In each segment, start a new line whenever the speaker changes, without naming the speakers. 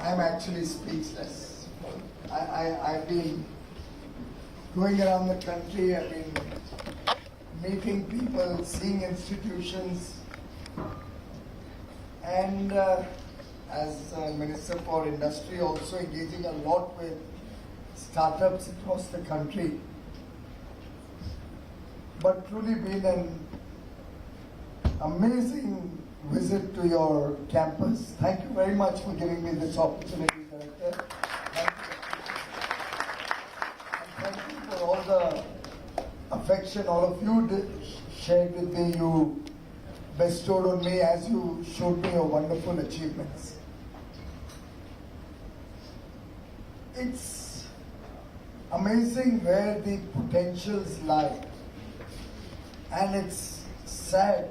I'm actually speechless. I've been going around the country, I've been meeting people, seeing institutions, and as Minister for Industry, also engaging a lot with startups across the country. But truly been an amazing visit to your campus. Thank you very much for giving me this opportunity, Director. Thank you for all the affection all of you shared with me, you bestowed on me as you showed me your wonderful achievements. It's amazing where the potentials lie, and it's sad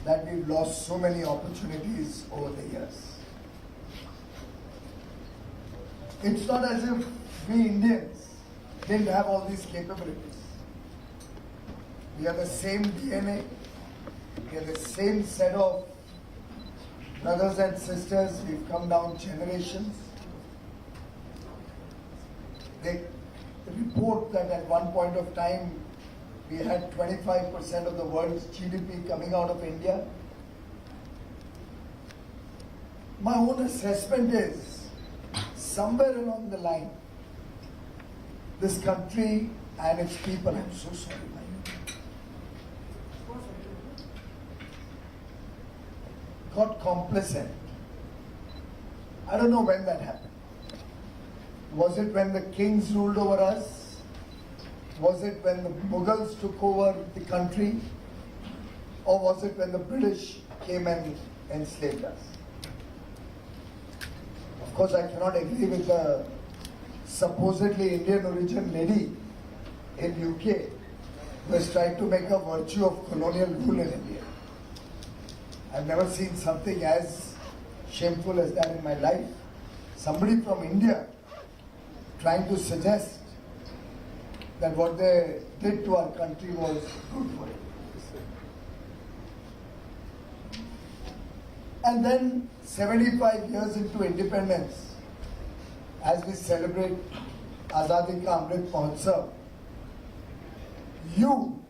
that we've lost so many opportunities over the years. It's not as if we Indians didn't have all these capabilities. We have the same DNA, we have the same set of brothers and sisters, we've come down generations. They report that at one point of time we had 25% of the world's GDP coming out of India. My own assessment is, somewhere along the line, this country and its people, I'm so sorry, got complacent. I don't know when that happened. Was it when the kings ruled over us? Was it when the Mughals took over the country? Or was it when the British came and enslaved us? Of course, I cannot agree with the supposedly Indian origin lady in UK who has tried to make a virtue of colonial rule in India. I've never seen something as shameful as that in my life. Somebody from India trying to suggest that what they did to our country was good for it. And then 75 years into independence, as we celebrate Azadi Ka Amrit Mahotsav, you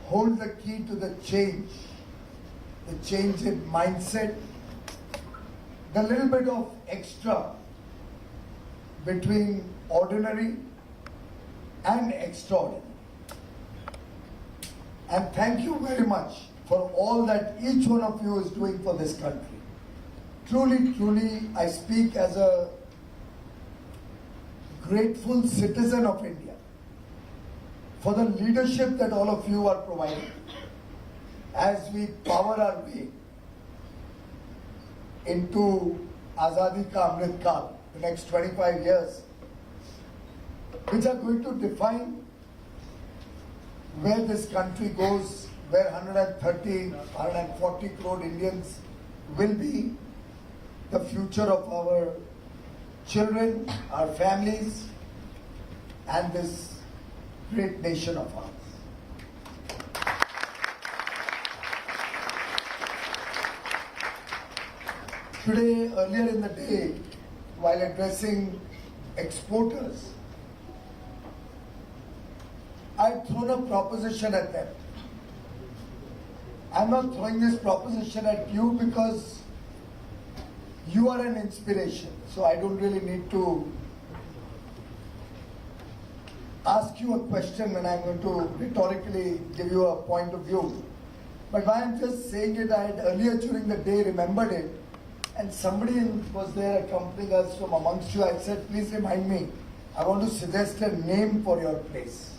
hold the key to the change in mindset, the little bit of extra between ordinary and extraordinary. And thank you very much for all that each one of you is doing for this country. Truly, truly, I speak as a grateful citizen of India for the leadership that all of you are providing as we power our way into Azadi Ka Amrit Kaal, the next 25 years, which are going to define where this country goes, where 130, 140 crore Indians will be, the future of our children, our families, and this great nation of ours. Today, earlier in the day, while addressing exporters, I've thrown a proposition at them. I'm not throwing this proposition at you because you are an inspiration, so I don't really need to ask you a question when I'm going to rhetorically give you a point of view. But why I'm just saying it, I had earlier during the day remembered it, and somebody was there accompanying us from amongst you. I said, please remind me, I want to suggest a name for your place,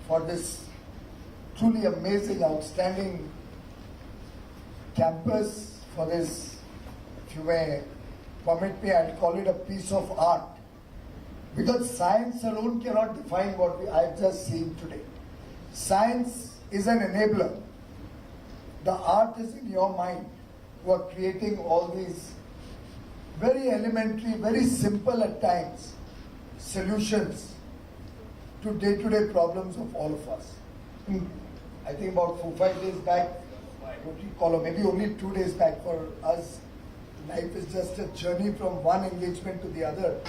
for this truly amazing, outstanding campus, for this, if you may permit me, I'll call it a piece of art. Because science alone cannot define what I've just seen today. Science is an enabler. The art is in your mind, who are creating all these very elementary, very simple at times, solutions to day-to-day problems of all of us. I think about 4-5 days back, what do you call, or maybe only 2 days back for us. Life is just a journey from one engagement to the other.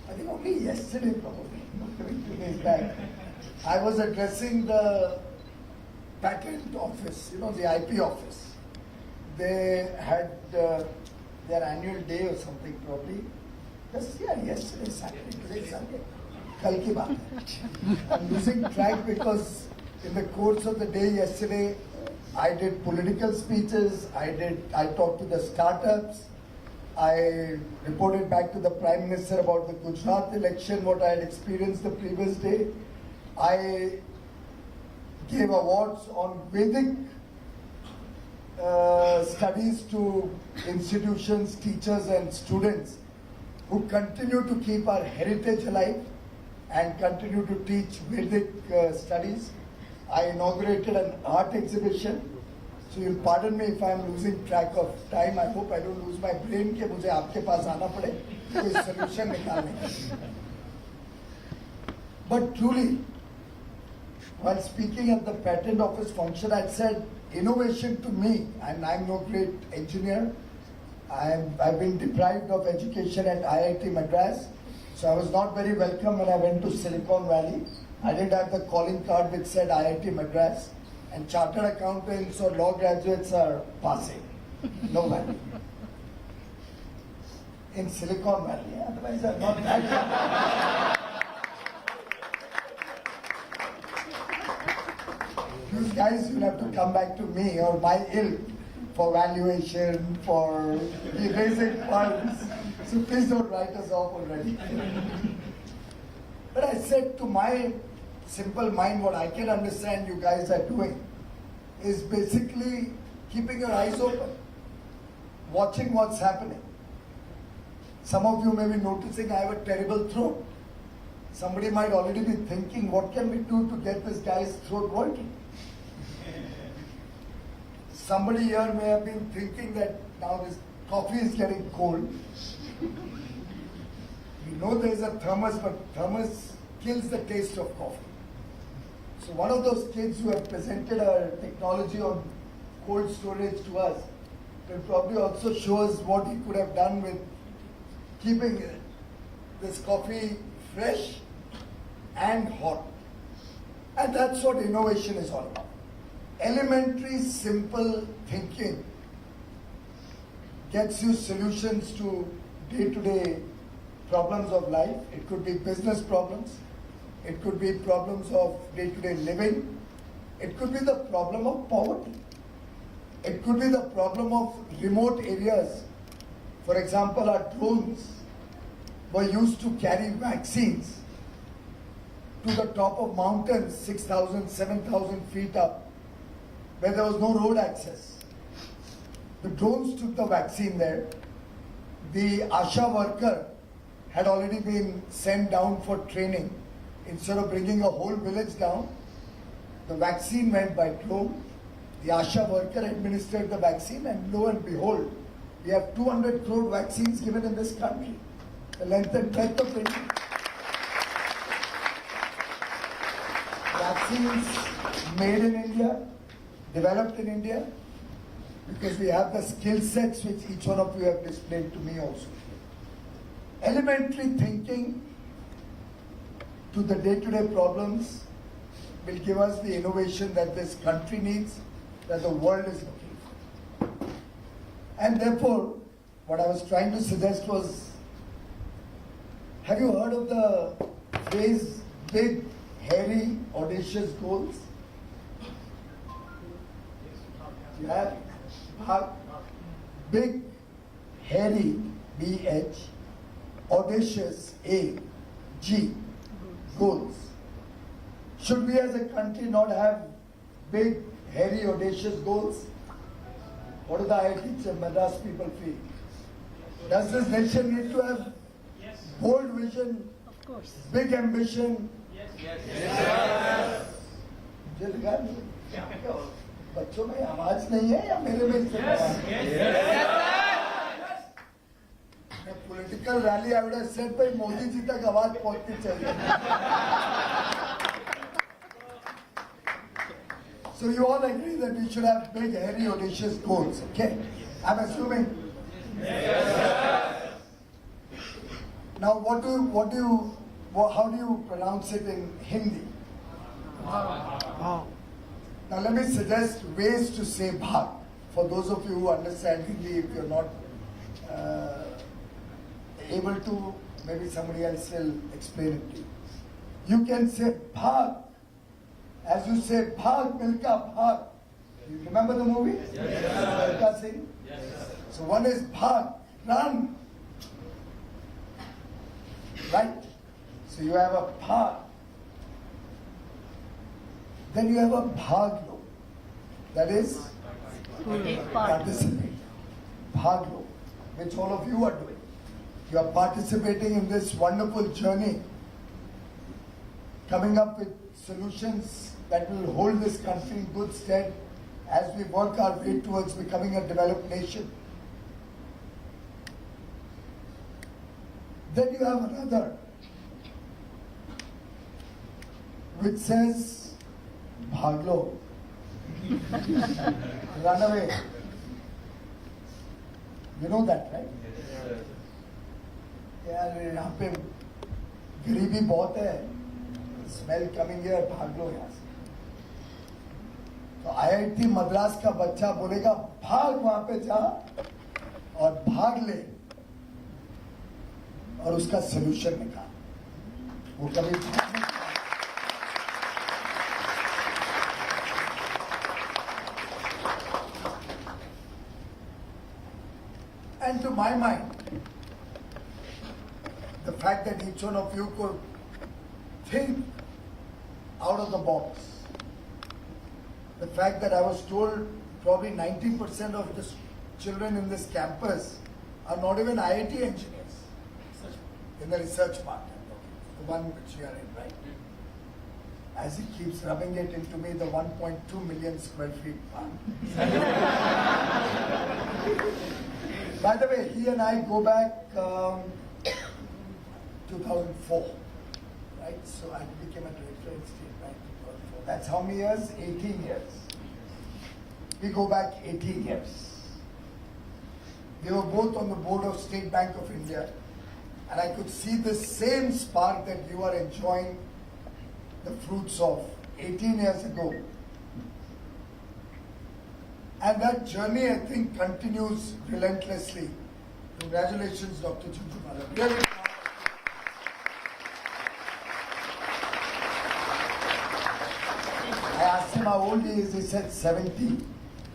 I think only yesterday probably, maybe 2 days back, I was addressing the patent office, the IP office. They had their annual day or something probably. Yesterday, Saturday, today, Sunday. Kal ki baat hai. I'm losing track because in the course of the day yesterday, I did political speeches, I talked to the startups, I reported back to the Prime Minister about the Gujarat election, what I had experienced the previous day. I gave awards on Vedic studies to institutions, teachers and students who continue to keep our heritage alive and continue to teach Vedic studies. I inaugurated an art exhibition. So you'll pardon me if I'm losing track of time. I hope I don't lose my brain कि मुझे आपके पास आना पड़े कोई solution निकालने के लिए. But truly, while speaking at the patent office function, I said innovation to me, and I'm no great engineer. I've been deprived of education at IIT Madras, so I was not very welcome when I went to Silicon Valley. I didn't have the calling card which said IIT Madras, and chartered accountants or law graduates are passing. No value. In Silicon Valley, otherwise I'm not that. You guys will have to come back to me or my ilk for valuation, for raising funds. So please don't write us off already. But I said to my simple mind, what I can understand you guys are doing is basically keeping your eyes open, watching what's happening. Some of you may be noticing I have a terrible throat. Somebody might already be thinking, what can we do to get this guy's throat working? Somebody here may have been thinking that now this coffee is getting cold. We know there is a thermos, but thermos kills the taste of coffee. So one of those kids who have presented our technology on cold storage to us will probably also show us what he could have done with keeping this coffee fresh and hot. And that's what innovation is all about. Elementary, simple thinking gets you solutions to day-to-day problems of life. It could be business problems. It could be problems of day-to-day living. It could be the problem of poverty. It could be the problem of remote areas. For example, our drones were used to carry vaccines to the top of mountains, 6,000, 7,000 feet up, where there was no road access. The drones took the vaccine there. The ASHA worker had already been sent down for training. Instead of bringing a whole village down, the vaccine went by drone. The ASHA worker administered the vaccine, and lo and behold, we have 200 crore vaccines given in this country. The length and breadth of India. Vaccines made in India, developed in India, because we have the skill sets which each one of you have displayed to me also. Elementary thinking to the day-to-day problems will give us the innovation that this country needs, that the world is looking for. And therefore, what I was trying to suggest was, have you heard of the phrase big, hairy, audacious goals? You have BHAG, big, hairy, BH, audacious, AG, goals. Should we as a country not have big, hairy, audacious goals? What do the IIT Madras people feel? Does this nation need to have bold vision, big ambition? Yes. मुझे लगा बच्चों में आवाज नहीं है या मेरे में political rally, I would have said, भाई मोदी जी तक आवाज पहुंचनी चाहिए. So you all agree that we should have big, hairy, audacious goals, okay? I'm assuming. Yes. Now, how do you pronounce it in Hindi? Now, let me suggest ways to say bhag. For those of you who understand Hindi, if you're not able to, maybe somebody else will explain it to you. You can say bhag. As you say bhag, milka bhag. You remember the movie? Yes. Milka Singh? Yes. So one is bhag, run. Right? So you have a bhag. Then you have a bhaglo. That is participate. Bhaglo, which all of you are doing. You are participating in this wonderful journey, coming up with solutions that will hold this country in good stead as we work our way towards becoming a developed nation. Then you have another, which says, bhaglo, run away. You know that, right? यार यहाँ पे गरीबी बहुत है, smell coming है, भाग लो यहाँ से. तो IIT मद्रास का बच्चा बोलेगा भाग वहां पे जा और भाग ले और उसका सोल्यूशन निकाल. वो कभी And to my mind, the fact that each one of you could think out of the box, the fact that I was told probably 90% of the children in this campus are not even IIT engineers in the research part, the one which we are in, right? As he keeps rubbing it into me, the 1.2 million square feet part. By the way, he and I go back 2004, right? So I became a director in State Bank 2004. That's how many years? 18 years. We go back 18 years. We were both on the board of State Bank of India, and I could see the same spark that you are enjoying the fruits of 18 years ago. And that journey, I think, continues relentlessly. Congratulations, Dr. Chunchumala. Really. I asked him how old he is. He said 70. He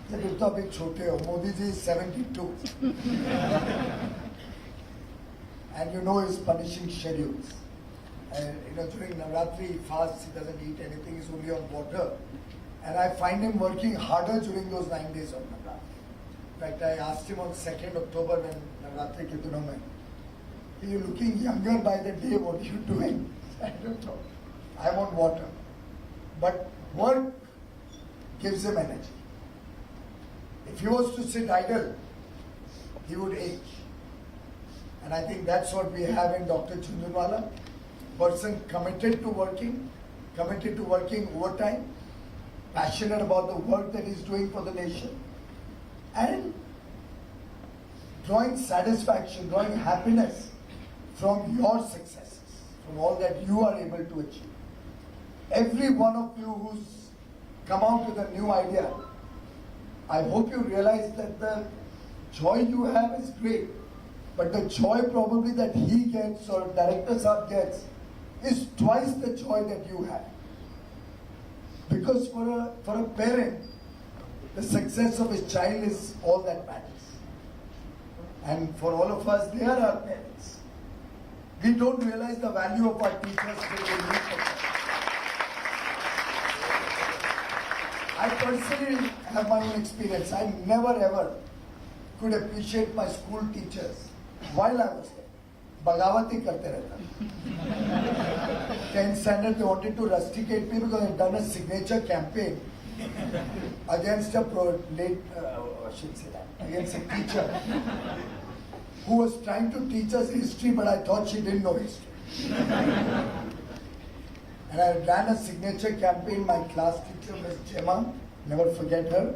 said, "You are big chote. Modi ji is 72." And you know his punishing schedules. During Navratri, he fasts, he doesn't eat anything, he's only on water. And I find him working harder during those 9 days of Navratri. In fact, I asked him on 2nd October when Navratri ke dinon mein, "You're looking younger by the day, what are you doing?" I don't know. I'm on water. But work gives him energy. If he was to sit idle, he would age. And I think that's what we have in Dr. Chunchumala. Person committed to working overtime, passionate about the work that he's doing for the nation, and drawing satisfaction, drawing happiness from your successes, from all that you are able to achieve. Every one of you who's come out with a new idea, I hope you realize that the joy you have is great, but the joy probably that he gets or Director Saab gets is twice the joy that you have. Because for a parent, the success of his child is all that matters. And for all of us, they are our parents. We don't realize the value of our teachers till we meet them. I personally have my own experience. I never ever could appreciate my school teachers while I was there. Bagawati karte rehta. 10th standard, they wanted to rusticate me because I had done a signature campaign against against a teacher who was trying to teach us history, but I thought she didn't know history. And I ran a signature campaign. My class teacher, Ms. Gemma, never forget her.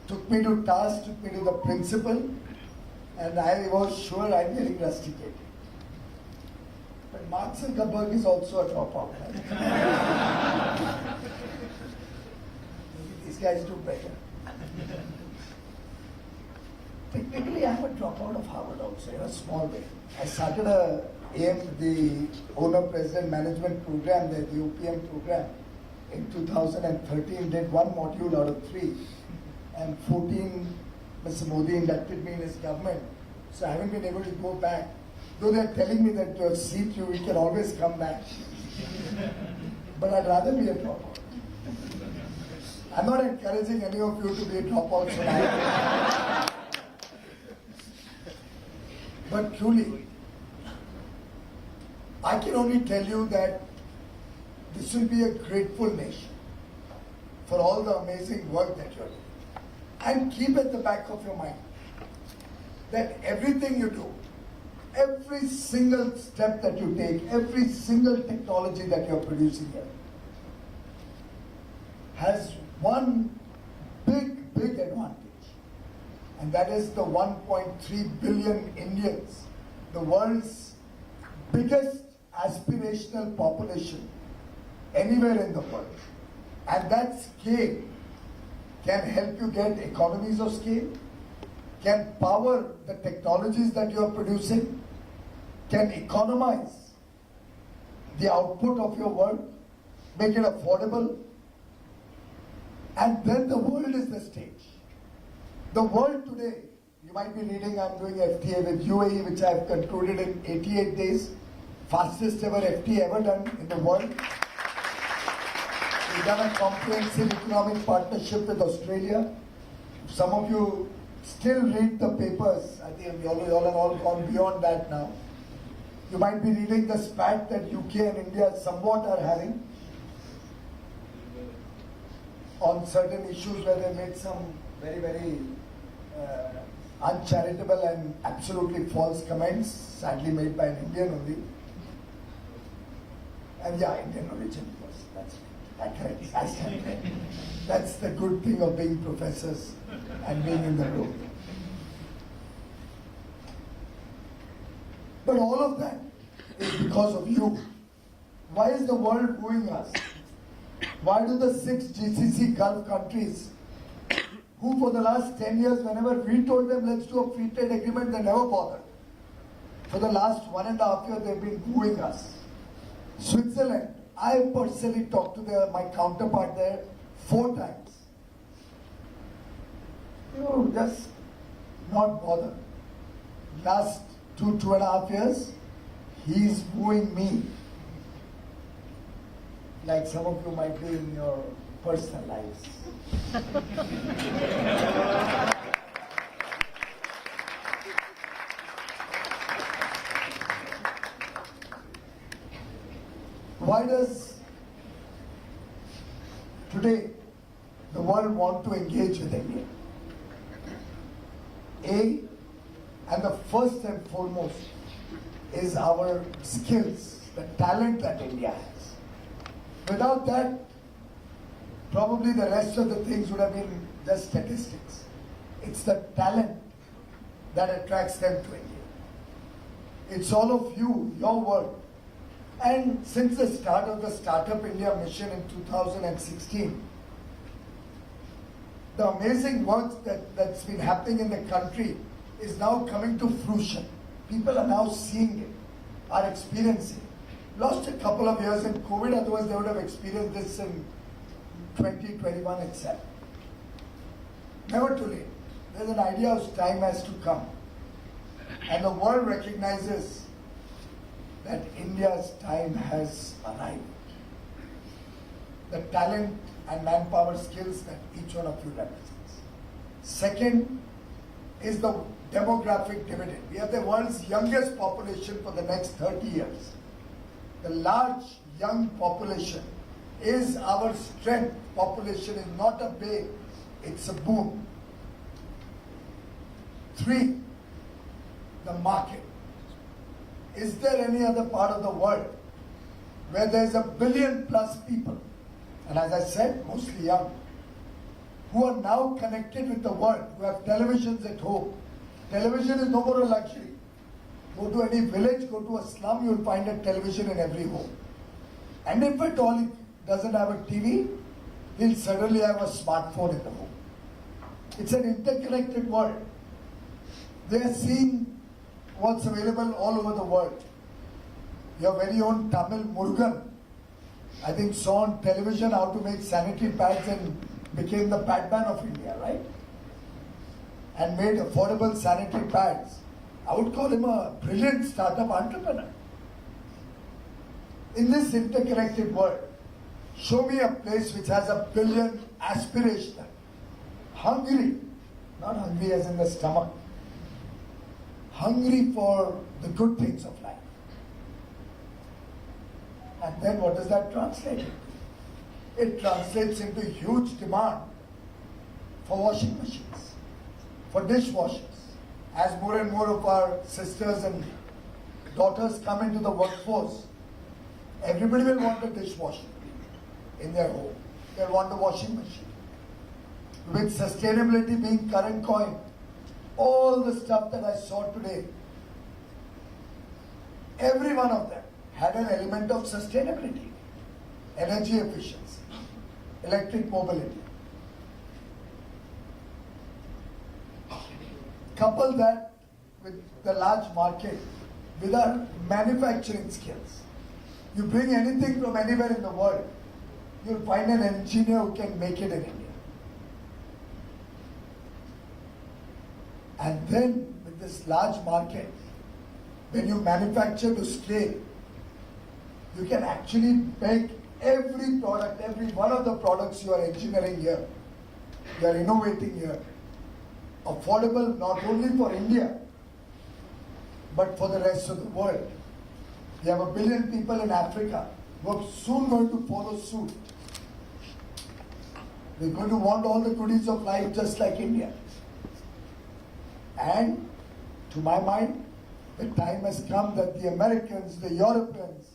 Took me to task, took me to the principal, and I was sure I'm getting rusticated. But Mark Zuckerberg is also a dropout. Right? These guys do better. Technically, I'm a dropout of Harvard also, in a small way. I started the Owner-President Management Program, the OPM program, in 2013, did one module out of 3. And 14, Mr. Modi inducted me in his government. So I haven't been able to go back. Though they're telling me that to see you, we can always come back. But I'd rather be a dropout. I'm not encouraging any of you to be a dropout tonight. But truly, I can only tell you that this will be a grateful nation for all the amazing work that you're doing. And keep at the back of your mind that everything you do, every single step that you take, every single technology that you're producing here, has one big advantage. And that is the 1.3 billion Indians, the world's biggest aspirational population anywhere in the world. And that scale can help you get economies of scale, can power the technologies that you are producing, can economize the output of your work, make it affordable, and then the world is the stage. The world today, you might be reading, I'm doing FTA with UAE, which I've concluded in 88 days, fastest ever FTA ever done in the world. We've done a comprehensive economic partnership with Australia. Some of you still read the papers. I think you all have all gone beyond that now. You might be reading the spat that UK and India somewhat are having on certain issues where they made some very uncharitable and absolutely false comments, sadly made by an Indian only. And yeah, Indian origin, of course. That's the good thing of being professors and being in the room. But all of that is because of you. Why is the world wooing us? Why do the 6 GCC Gulf countries, who for the last 10 years, whenever we told them let's do a free trade agreement, they never bothered. For the last 1.5 years, they've been wooing us. Switzerland, I personally talked to my counterpart there 4 times. Just not bothered. Last 2.5 years, he's wooing me. Like some of you might be in your personal lives. Why does today the world want to engage with India? And the first and foremost is our skills, the talent that India has. Without that, probably the rest of the things would have been just statistics. It's the talent that attracts them to India. It's all of you, your work. And since the start of the Startup India mission in 2016, the amazing work that's been happening in the country is now coming to fruition. People are now seeing it, are experiencing it. Lost a couple of years in COVID, otherwise they would have experienced this in 2021 itself. Never too late. There's an idea of time has to come. And the world recognizes that India's time has arrived. The talent and manpower skills that each one of you represents. Second is the demographic dividend. We have the world's youngest population for the next 30 years. The large young population is our strength. Population is not a bane, it's a boon. 3, the market. Is there any other part of the world where there's 1 billion+ people, and as I said, mostly young, who are now connected with the world, who have televisions at home. Television is no more a luxury. Go to any village, go to a slum, you'll find a television in every home. And if at all he doesn't have a TV, he'll certainly have a smartphone in the home. It's an interconnected world. They are seeing what's available all over the world. Your very own Tamil Murugan, I think, saw on television how to make sanitary pads and became the padman of India, right? And made affordable sanitary pads. I would call him a brilliant startup entrepreneur. In this interconnected world, show me a place which has a billion aspirational, hungry, not hungry as in the stomach, hungry for the good things of life. And then what does that translate into? It translates into huge demand for washing machines, for dishwashers. As more and more of our sisters and daughters come into the workforce, everybody will want a dishwasher in their home. They'll want a washing machine. With sustainability being current coin, all the stuff that I saw today, every one of them had an element of sustainability, energy efficiency, electric mobility. Couple that with the large market, with our manufacturing skills. You bring anything from anywhere in the world, you'll find an engineer who can make it in India. And then with this large market, when you manufacture to scale, you can actually make every product, every one of the products you are engineering here, you are innovating here, affordable not only for India, but for the rest of the world. We have 1 billion people in Africa who are soon going to follow suit. They're going to want all the goodies of life just like India. And to my mind, the time has come that the Americans, the Europeans,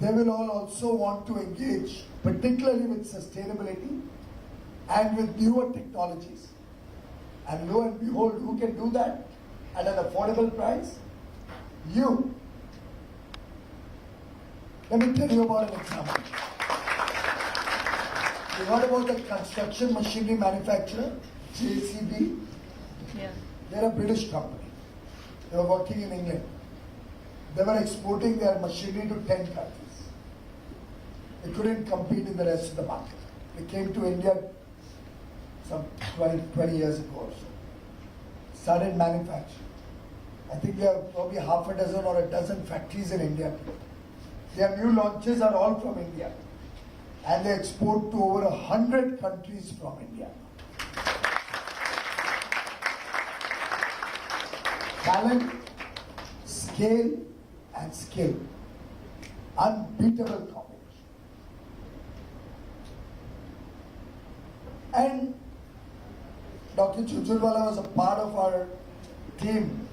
they will all also want to engage, particularly with sustainability and with newer technologies. And lo and behold, who can do that at an affordable price? You. Let me tell you about an example. You heard about the construction machinery manufacturer, JCB?
Yeah.
They're a British company. They were working in England. They were exporting their machinery to 10 countries. They couldn't compete in the rest of the market. They came to India some 20 years ago or so. Started manufacturing. I think they have probably half a dozen or a dozen factories in India today. Their new launches are all from India. And they export to over 100 countries from India. Talent, scale, and skill. Unbeatable combination. And Dr. Chujulwala was a part of our team,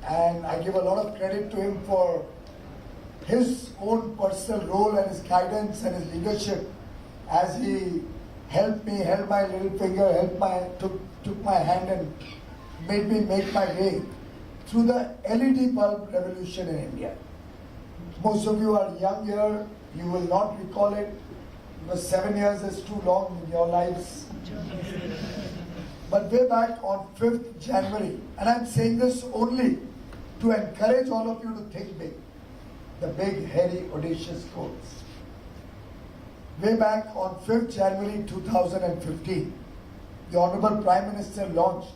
and I give a lot of credit to him for his own personal role and his guidance and his leadership as he helped me, held my little finger, took my hand and made me make my way through the LED bulb revolution in India. Most of you are young here, you will not recall it, because 7 years is too long in your lives. But way back on 5th January, and I'm saying this only to encourage all of you to think big, the big, hairy, audacious goals. Way back on 5th January 2015, the Honorable Prime Minister launched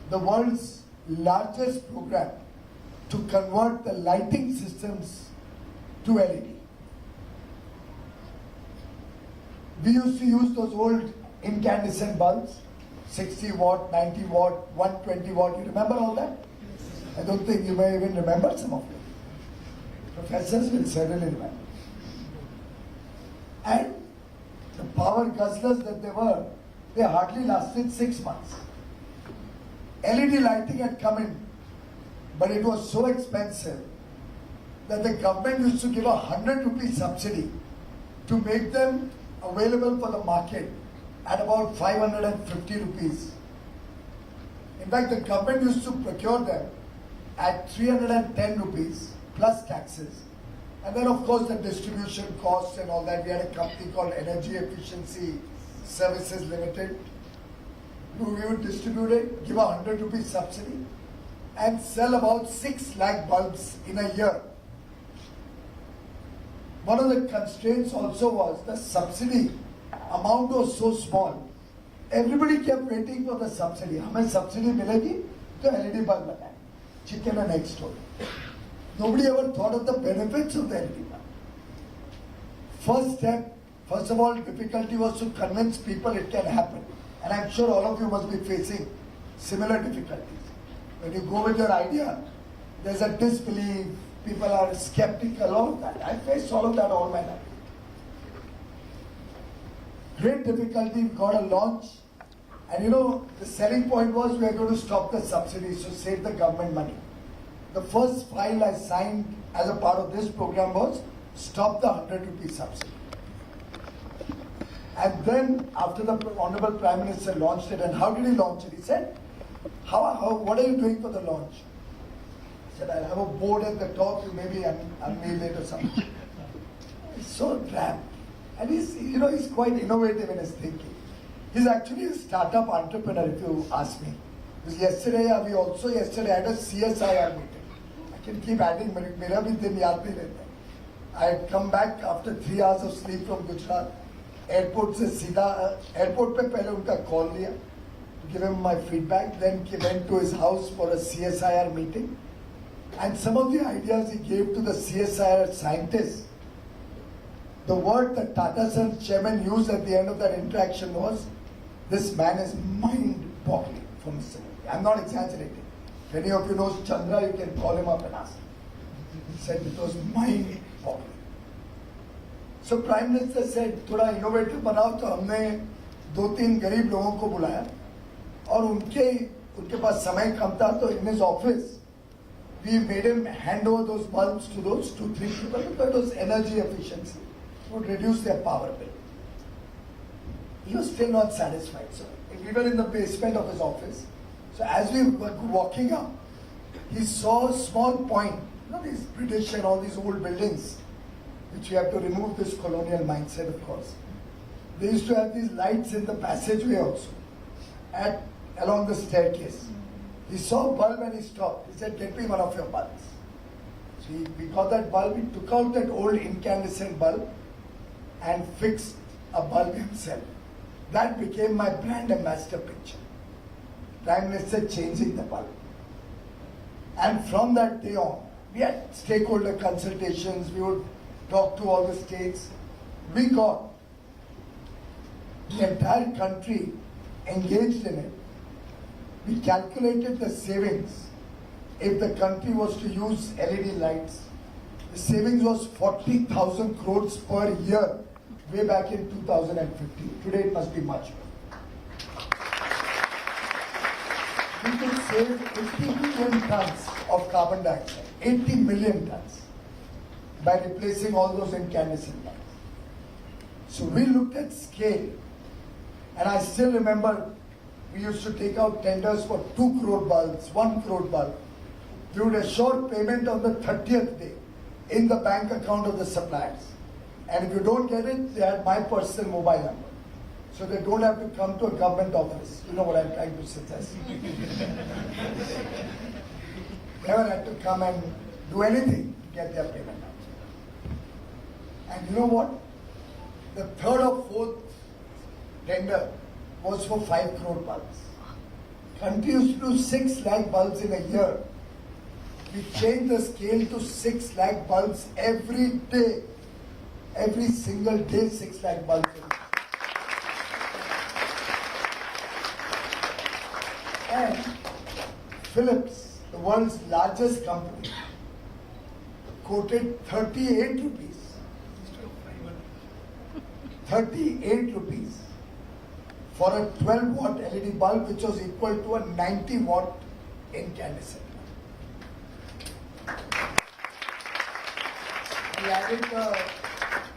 the world's largest program to convert the lighting systems to LED. We used to use those old incandescent bulbs, 60 watt, 90 watt, 120 watt. You remember all that? I don't think you may even remember some of them. Professors will certainly remember. And the power guzzlers that they were, they hardly lasted 6 months. LED lighting had come in, but it was so expensive that the government used to give a 100 rupee subsidy to make them available for the market at about 550 rupees. In fact, the government used to procure them at 310 rupees plus taxes. And then of course the distribution costs and all that. We had a company called Energy Efficiency Services Limited. We would distribute it, give a 100 rupees subsidy and sell about 6 lakh bulbs in a year. One of the constraints also was the subsidy amount was so small. Everybody kept waiting for the subsidy. हमें subsidy मिलेगी तो LED bulb लगाए. Chicken and egg story. Nobody ever thought of the benefits of the LED bulb. First step, first of all, difficulty was to convince people it can happen. And I'm sure all of you must be facing similar difficulties. When you go with your idea, there's a disbelief, people are skeptical, all of that. I faced all of that all my life. Great difficulty, got a launch. And you know, the selling point was we are going to stop the subsidies to save the government money. The first file I signed as a part of this program was stop the 100 rupee subsidy. And then after the Honorable Prime Minister launched it, and how did he launch it? He said, what are you doing for the launch? He said, I'll have a board at the top, you maybe unveil it or something. It's so drab. And he's quite innovative in his thinking. He's actually a startup entrepreneur, if you ask me. Because yesterday had a CSIR meeting. I can keep adding, mera bhi din yaad nahi rehta. I had come back after 3 hours of sleep from Gujarat. Airport pe pehle unka call liya to give him my feedback. Then he went to his house for a CSIR meeting. And some of the ideas he gave to the CSIR scientists, the word that Tata Sons chairman used at the end of that interaction was, this man is mind-boggling for Mr. Modi. I'm not exaggerating. If any of you knows Chandra, you can call him up and ask him. He said it was mind-boggling. So Prime Minister said, थोड़ा innovative बनाओ, तो हमने 2-3 गरीब लोगों को बुलाया और उनके पास समय कम था, तो in his office we made him hand over those bulbs to those 2-3 people because it was energy efficiency. It would reduce their power bill. He was still not satisfied. So we were in the basement of his office. So as we were walking up, he saw a small point. You know, these British and all these old buildings, which you have to remove this colonial mindset, of course. They used to have these lights in the passageway also, along the staircase. He saw a bulb and he stopped. He said, get me one of your bulbs. So we got that bulb, he took out that old incandescent bulb and fixed a bulb himself. That became my brand ambassador picture. Prime Minister changing the bulb. And from that day on, we had stakeholder consultations, we would talk to all the states. We got the entire country engaged in it. We calculated the savings. If the country was to use LED lights, the savings was 40,000 crores per year way back in 2015. Today it must be much more. We could save 80 million tons of carbon dioxide. 80 million tons by replacing all those incandescent lights. So we looked at scale, and I still remember we used to take out tenders for 2 crore bulbs, 1 crore bulb. We would assure payment on the 30th day in the bank account of the suppliers. And if you don't get it, they had my personal mobile number. So they don't have to come to a government office. You know what I'm trying to suggest. Never had to come and do anything to get their payment number. And you know what? The third or fourth tender was for 5 crore bulbs. Country used to do 6 lakh bulbs in a year. We changed the scale to 6 lakh bulbs every day. Every single day, 6 lakh bulbs. And Philips, the world's largest company, quoted 38 rupees. 38 rupees for a 12 watt LED bulb, which was equal to a 90 watt incandescent. We added the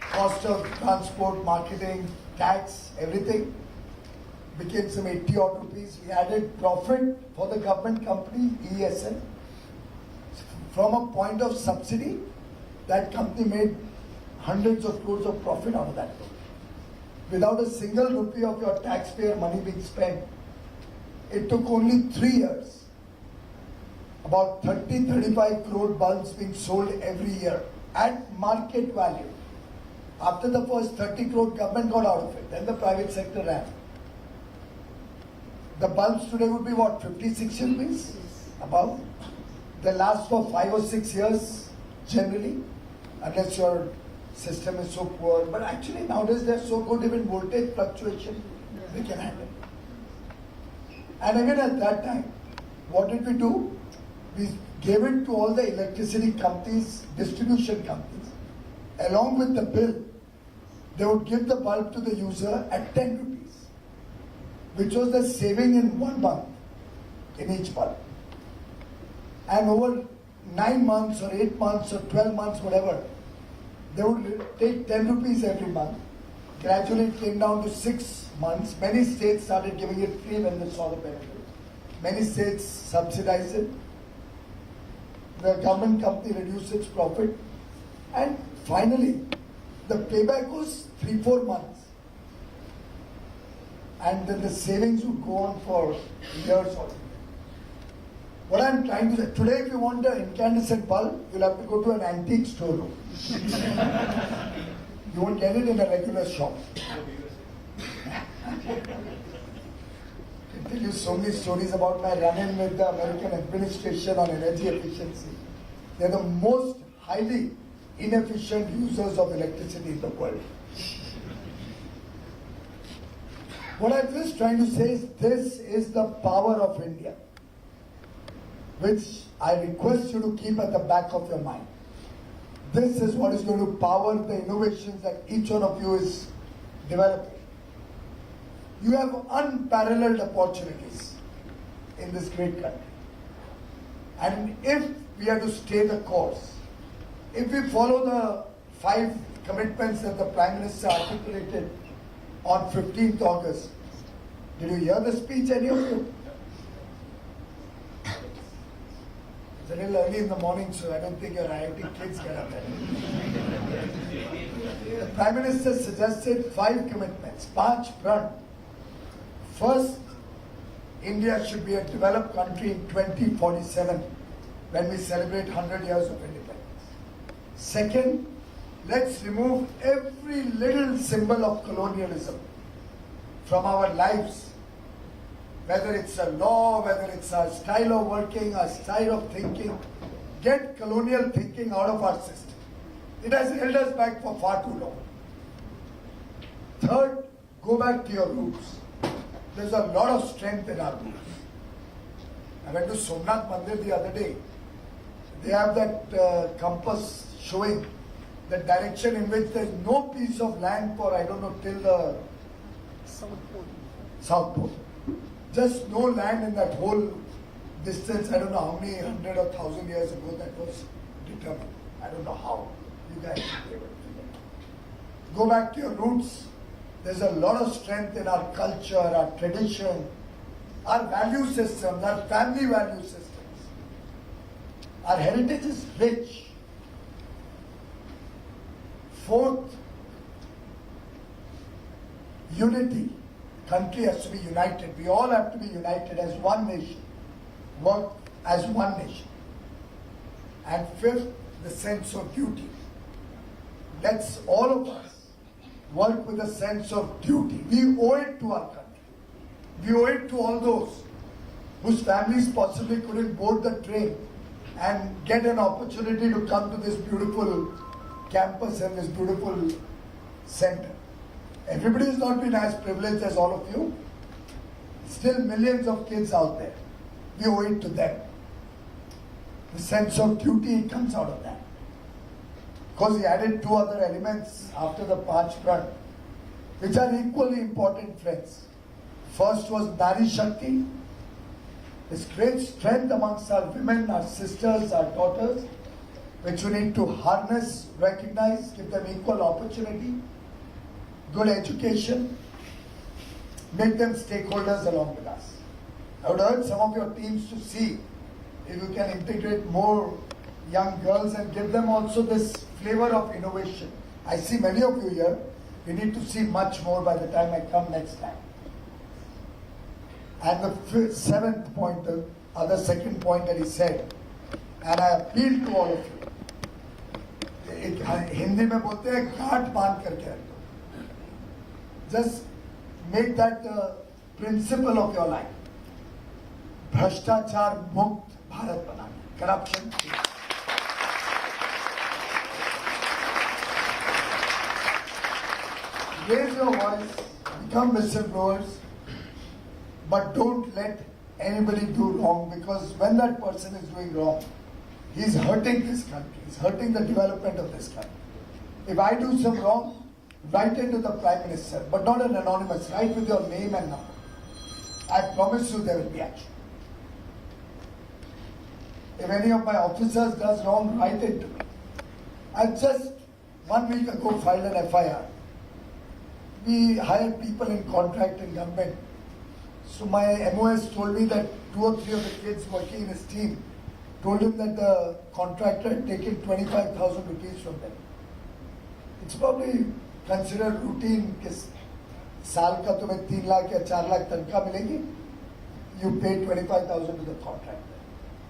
cost of transport, marketing, tax, everything. became some 80 odd rupees. We added profit for the government company, ESN. From a point of subsidy, that company made hundreds of crores of profit out of that. Without a single rupee of your taxpayer money being spent, it took only 3 years. About 30-35 crore bulbs being sold every year at market value. After the first 30 crore, government got out of it. Then the private sector ran. The bulbs today would be what, 50, 60 rupees? Above. They last for 5 or 6 years generally, unless your system is so poor. But actually nowadays they're so good, even voltage fluctuation they can handle. And again at that time, what did we do? We gave it to all the electricity companies, distribution companies. Along with the bill, they would give the bulb to the user at 10 rupees, which was the saving in 1 month in each bulb. And over 9 months or 8 months or 12 months, whatever, they would take 10 rupees every month. Gradually it came down to 6 months. Many states started giving it free when they saw the benefit. Many states subsidized it. The government company reduced its profit. And finally, the payback was 3-4 months. And then the savings would go on for years or so. What I'm trying to say, today if you want an incandescent bulb, you'll have to go to an antique storeroom. You won't get it in a regular shop. I can tell you so many stories about my run-in with the American administration on energy efficiency. They're the most highly inefficient users of electricity in the world. What I'm just trying to say is this is the power of India, which I request you to keep at the back of your mind. This is what is going to power the innovations that each one of you is developing. You have unparalleled opportunities in this great country. And if we are to stay the course, if we follow the 5 commitments that the Prime Minister articulated on 15th August, did you hear the speech, any of you? It's a little early in the morning, so I don't think your IIT kids get up there. The Prime Minister suggested 5 commitments. 5 prun. First, India should be a developed country in 2047 when we celebrate 100 years of independence. Second, let's remove every little symbol of colonialism from our lives. Whether it's a law, whether it's a style of working, a style of thinking, get colonial thinking out of our system. It has held us back for far too long. Third, go back to your roots. There's a lot of strength in our roots. I went to Somnath Mandir the other day. They have that compass showing the direction in which there's no piece of land for, I don't know, till the South Pole. Just no land in that whole distance. I don't know how many 100 or 1,000 years ago that was determined. I don't know how. You guys should be able to figure it out. Go back to your roots. There's a lot of strength in our culture, our tradition, our value systems, our family value systems. Our heritage is rich. Fourth, unity. Country has to be united. We all have to be united as one nation. Work as one nation. And fifth, the sense of duty. Let's all of us work with a sense of duty. We owe it to our country. We owe it to all those whose families possibly couldn't board the train and get an opportunity to come to this beautiful campus and this beautiful center. Everybody has not been as privileged as all of you. Still millions of kids out there. We owe it to them. The sense of duty comes out of that. Because he added 2 other elements after the 5 prun, which are equally important, friends. First was Nari Shakti. This great strength amongst our women, our sisters, our daughters, which we need to harness, recognize, give them equal opportunity, good education, make them stakeholders along with us. I would urge some of your teams to see if you can integrate more young girls and give them also this flavor of innovation. I see many of you here. We need to see much more by the time I come next time. And the seventh point, the other second point that he said, and I appeal to all of you. Hindi में बोलते हैं गांठ बांध करके रखो. Just make that the principle of your life. भ्रष्टाचार मुक्त भारत बनाना. Corruption. Raise your voice, become whistleblowers, but don't let anybody do wrong, because when that person is doing wrong, he's hurting this country, he's hurting the development of this country. If I do some wrong, write it to the Prime Minister, but not an anonymous, write with your name and number. I promise you there will be action. If any of my officers does wrong, write it to me. I just 1 week ago filed an FIR. We hired people in contract in government. So my MOS told me that 2 or 3 of the kids working in his team told him that the contractor had taken 25,000 rupees from them. It's probably considered routine. साल का तुम्हें 3 लाख या 4 लाख तनख्वाह मिलेगी. You pay 25,000 to the contractor.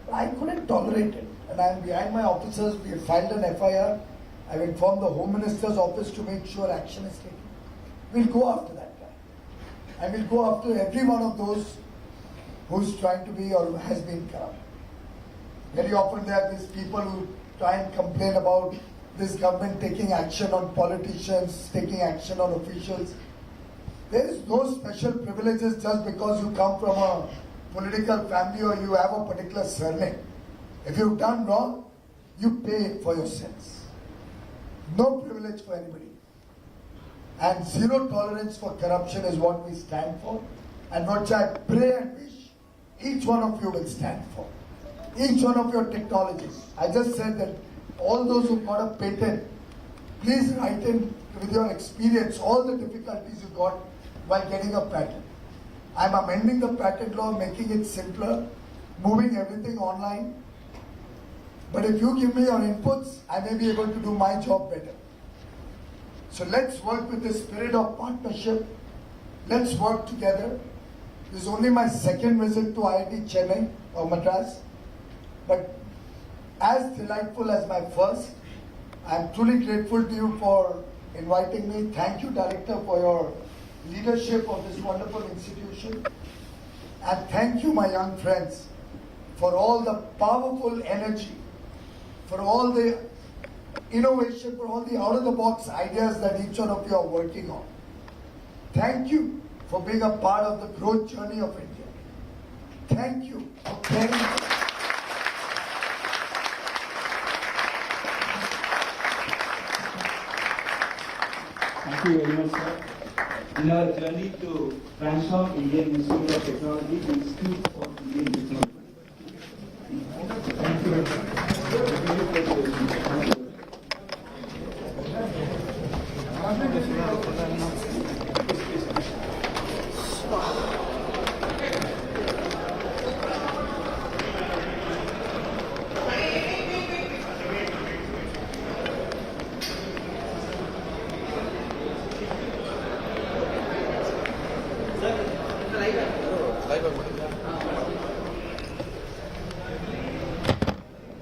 But I couldn't tolerate it, and I am behind my officers. We have filed an FIR. I've informed the Home Minister's office to make sure action is taken. We'll go after that guy. And we'll go after every one of those who's trying to be or has been corrupt. Very often there are these people who try and complain about this government taking action on politicians, taking action on officials. There is no special privileges just because you come from a political family or you have a particular surname. If you've done wrong, you pay for your sins. No privilege for anybody. And zero tolerance for corruption is what we stand for, and what I pray and wish each one of you will stand for. Each one of your technologies. I just said that all those who got a patent, please write in with your experience all the difficulties you got while getting a patent. I'm amending the patent law, making it simpler, moving everything online. But if you give me your inputs, I may be able to do my job better. So let's work with the spirit of partnership. Let's work together. This is only my second visit to IIT Chennai or Madras, but as delightful as my first. I'm truly grateful to you for inviting me. Thank you, Director, for your leadership of this wonderful institution. And thank you, my young friends, for all the powerful energy, for all the innovation, for all the out-of-the-box ideas that each one of you are working on. Thank you for being a part of the growth journey of India. Thank you for caring.
Thank you very much, sir. In our journey to transform Indian Institute of Technology, the Institute of Indian Technology. Thank you very much.
Live